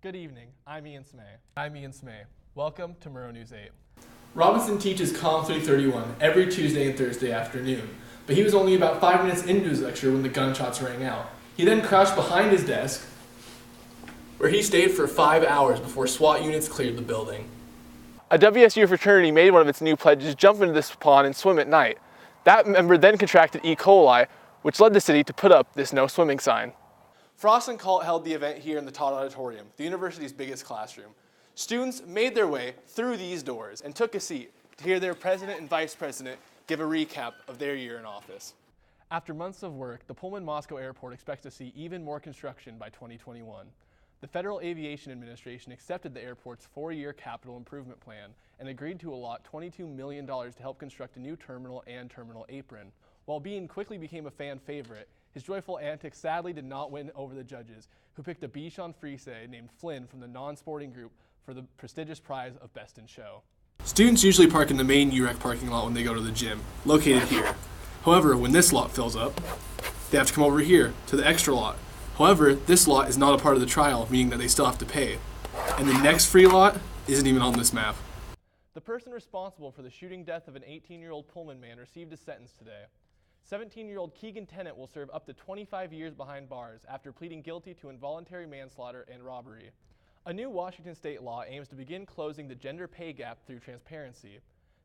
Good evening, I'm Ian Smay. Welcome to Murrow News 8. Robinson teaches COM 331 every Tuesday and Thursday afternoon, but he was only about 5 minutes into his lecture when the gunshots rang out. He then crouched behind his desk, where he stayed for 5 hours before SWAT units cleared the building. A WSU fraternity made one of its new pledges jump into this pond and swim at night. That member then contracted E. coli, which led the city to put up this no swimming sign. Frost and Colt held the event here in the Todd Auditorium, the university's biggest classroom. Students made their way through these doors and took a seat to hear their president and vice president give a recap of their year in office. After months of work, the Pullman-Moscow Airport expects to see even more construction by 2021. The Federal Aviation Administration accepted the airport's 4-year capital improvement plan and agreed to allot $22 million to help construct a new terminal and terminal apron. While Bean quickly became a fan favorite, his joyful antics sadly did not win over the judges, who picked a Bichon Frise named Flynn from the non-sporting group for the prestigious prize of Best in Show. Students usually park in the main UREC parking lot when they go to the gym, located here. However, when this lot fills up, they have to come over here to the extra lot. However, this lot is not a part of the trial, meaning that they still have to pay. And the next free lot isn't even on this map. The person responsible for the shooting death of an 18-year-old Pullman man received his sentence today. 17-year-old Keegan Tennant will serve up to 25 years behind bars after pleading guilty to involuntary manslaughter and robbery. A new Washington state law aims to begin closing the gender pay gap through transparency.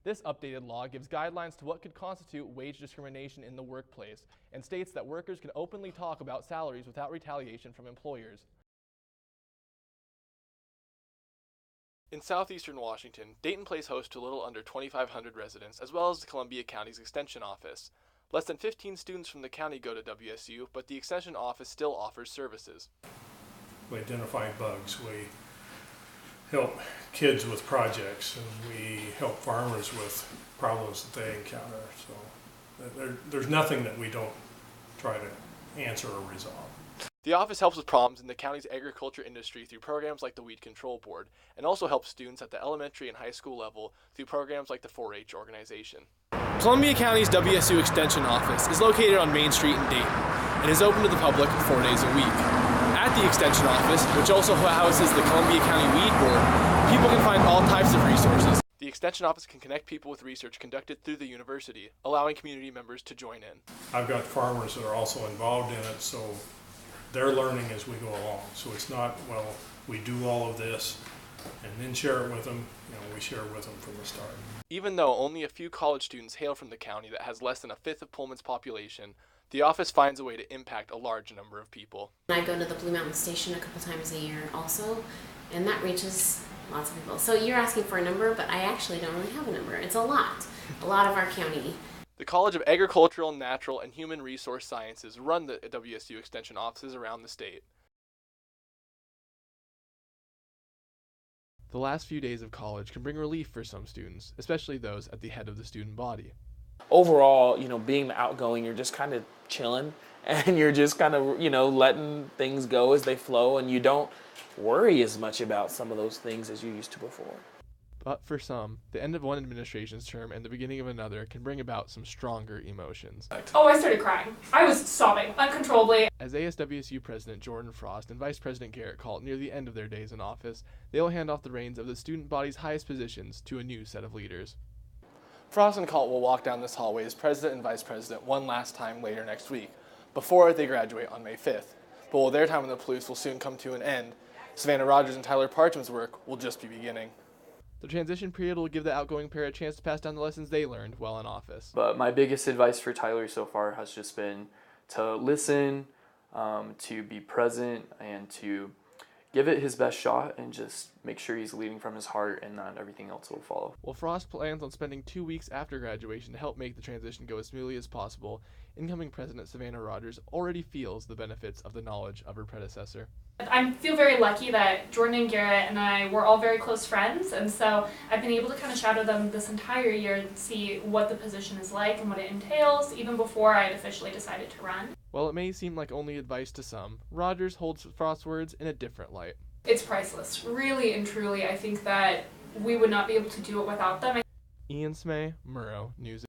This updated law gives guidelines to what could constitute wage discrimination in the workplace and states that workers can openly talk about salaries without retaliation from employers. In southeastern Washington, Dayton plays host to a little under 2,500 residents, as well as the Columbia County's Extension Office. Less than 15 students from the county go to WSU, but the Extension Office still offers services. We identify bugs, we help kids with projects, and we help farmers with problems that they encounter. So there's nothing that we don't try to answer or resolve. The office helps with problems in the county's agriculture industry through programs like the Weed Control Board, and also helps students at the elementary and high school level through programs like the 4-H organization. Columbia County's WSU Extension Office is located on Main Street in Dayton and is open to the public 4 days a week. At the Extension Office, which also houses the Columbia County Weed Board, people can find all types of resources. The Extension Office can connect people with research conducted through the university, allowing community members to join in. I've got farmers that are also involved in it, so they're learning as we go along. So it's not, well, we do all of this and then share it with them. We share it with them from the start. Even though only a few college students hail from the county that has less than a fifth of Pullman's population, the office finds a way to impact a large number of people. I go to the Blue Mountain Station a couple times a year also, and that reaches lots of people. So you're asking for a number, but I actually don't really have a number. It's a lot of our county. The College of Agricultural, Natural, and Human Resource Sciences run the WSU Extension offices around the state. The last few days of college can bring relief for some students, especially those at the head of the student body. Overall, being the outgoing, you're just kind of chilling and you're just kind of, letting things go as they flow, and you don't worry as much about some of those things as you used to before. But for some, the end of one administration's term and the beginning of another can bring about some stronger emotions. Oh, I started crying. I was sobbing uncontrollably. As ASWSU President Jordan Frost and Vice President Garrett Colt near the end of their days in office, they will hand off the reins of the student body's highest positions to a new set of leaders. Frost and Colt will walk down this hallway as president and vice president one last time later next week, before they graduate on May 5th. But while their time in the Palouse will soon come to an end, Savannah Rogers and Tyler Parchman's work will just be beginning. The transition period will give the outgoing pair a chance to pass down the lessons they learned while in office. But my biggest advice for Tyler so far has just been to listen, to be present, and to give it his best shot, and just make sure he's leading from his heart, and that everything else will follow. While Frost plans on spending 2 weeks after graduation to help make the transition go as smoothly as possible, incoming President Savannah Rogers already feels the benefits of the knowledge of her predecessor. I feel very lucky that Jordan and Garrett and I were all very close friends, and so I've been able to kind of shadow them this entire year and see what the position is like and what it entails, even before I had officially decided to run. While it may seem like only advice to some, Rogers holds Frost's words in a different light. It's priceless. Really and truly, I think that we would not be able to do it without them. Ian Smay, Murrow News.